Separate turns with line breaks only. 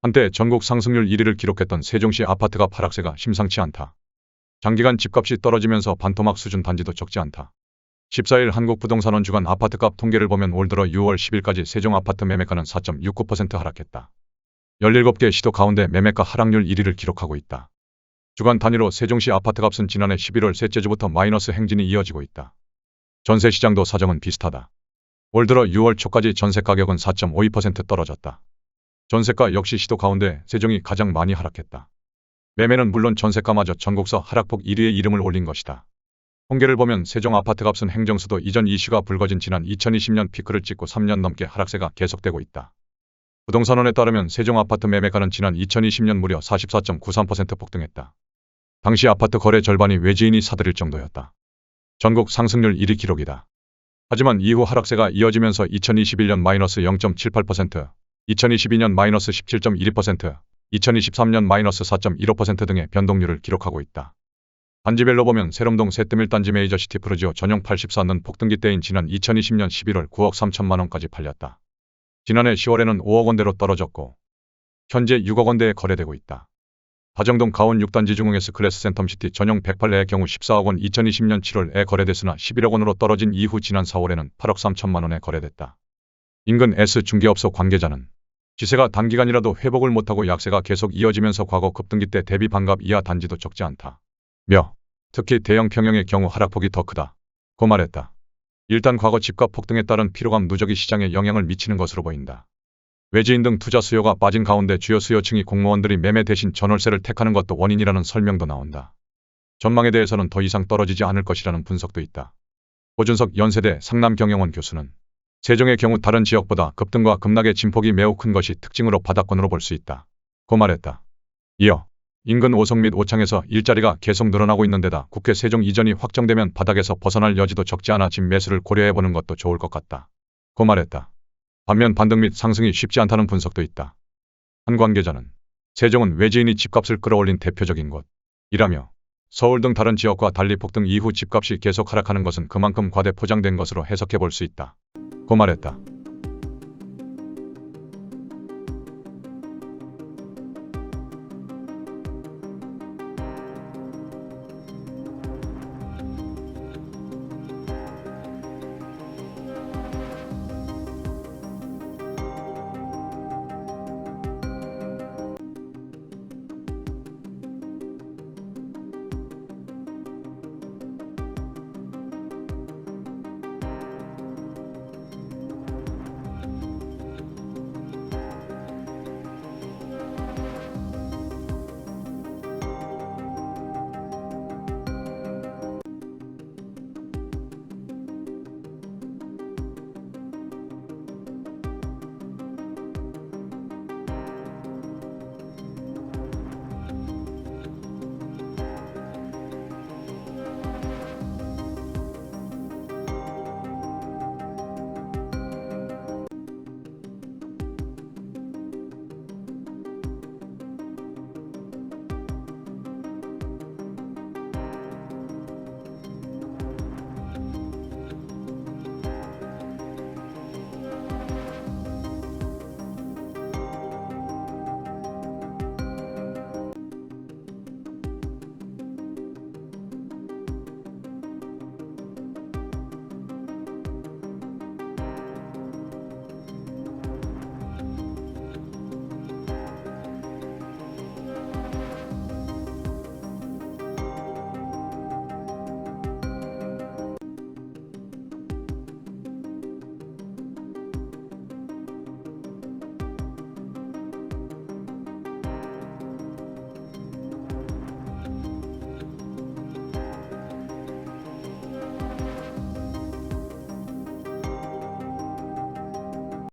한때 전국 상승률 1위를 기록했던 세종시 아파트값 하락세가 심상치 않다. 장기간 집값이 떨어지면서 반토막 수준 단지도 적지 않다. 14일 한국부동산원 주간 아파트값 통계를 보면 올 들어 6월 10일까지 세종 아파트 매매가는 4.69% 하락했다. 17개 시도 가운데 매매가 하락률 1위를 기록하고 있다. 주간 단위로 세종시 아파트값은 지난해 11월 셋째 주부터 마이너스 행진이 이어지고 있다. 전세시장도 사정은 비슷하다. 올 들어 6월 초까지 전세 가격은 4.52% 떨어졌다. 전세가 역시 시도 가운데 세종이 가장 많이 하락했다. 매매는 물론 전세가마저 전국서 하락폭 1위에 이름을 올린 것이다. 통계를 보면 세종 아파트값은 행정수도 이전 이슈가 불거진 지난 2020년 피크를 찍고 3년 넘게 하락세가 계속되고 있다. 부동산원에 따르면 세종 아파트 매매가는 지난 2020년 무려 44.93% 폭등했다. 당시 아파트 거래 절반이 외지인이 사들일 정도였다. 전국 상승률 1위 기록이다. 하지만 이후 하락세가 이어지면서 2021년 마이너스 0.78%, 2022년 마이너스 17.12%, 2023년 마이너스 4.15% 등의 변동률을 기록하고 있다. 단지별로 보면 세롬동 새뜸일 단지 메이저시티 프루지오 전용 84는 폭등기 때인 지난 2020년 11월 9억 3천만 원까지 팔렸다. 지난해 10월에는 5억 원대로 떨어졌고 현재 6억 원대에 거래되고 있다. 다정동 가온 6단지 중흥S 클래스 센텀시티 전용 108의 경우 14억 원 2020년 7월에 거래됐으나 11억 원으로 떨어진 이후 지난 4월에는 8억 3천만 원에 거래됐다. 인근 S중개업소 관계자는 시세가 단기간이라도 회복을 못하고 약세가 계속 이어지면서 과거 급등기 때 대비 반값 이하 단지도 적지 않다. 특히 대형 평형의 경우 하락폭이 더 크다. 고 말했다. 일단 과거 집값 폭등에 따른 피로감 누적이 시장에 영향을 미치는 것으로 보인다. 외지인 등 투자 수요가 빠진 가운데 주요 수요층이 공무원들이 매매 대신 전월세를 택하는 것도 원인이라는 설명도 나온다. 전망에 대해서는 더 이상 떨어지지 않을 것이라는 분석도 있다. 고준석 연세대 상남경영원 교수는 세종의 경우 다른 지역보다 급등과 급락의 진폭이 매우 큰 것이 특징으로 바닥권으로 볼 수 있다. 고 말했다. 이어 인근 오송 및 오창에서 일자리가 계속 늘어나고 있는 데다 국회 세종 이전이 확정되면 바닥에서 벗어날 여지도 적지 않아 집 매수를 고려해보는 것도 좋을 것 같다. 고 말했다. 반면 반등 및 상승이 쉽지 않다는 분석도 있다. 한 관계자는 세종은 외지인이 집값을 끌어올린 대표적인 곳이라며 서울 등 다른 지역과 달리 폭등 이후 집값이 계속 하락하는 것은 그만큼 과대 포장된 것으로 해석해 볼 수 있다. 고 말했다.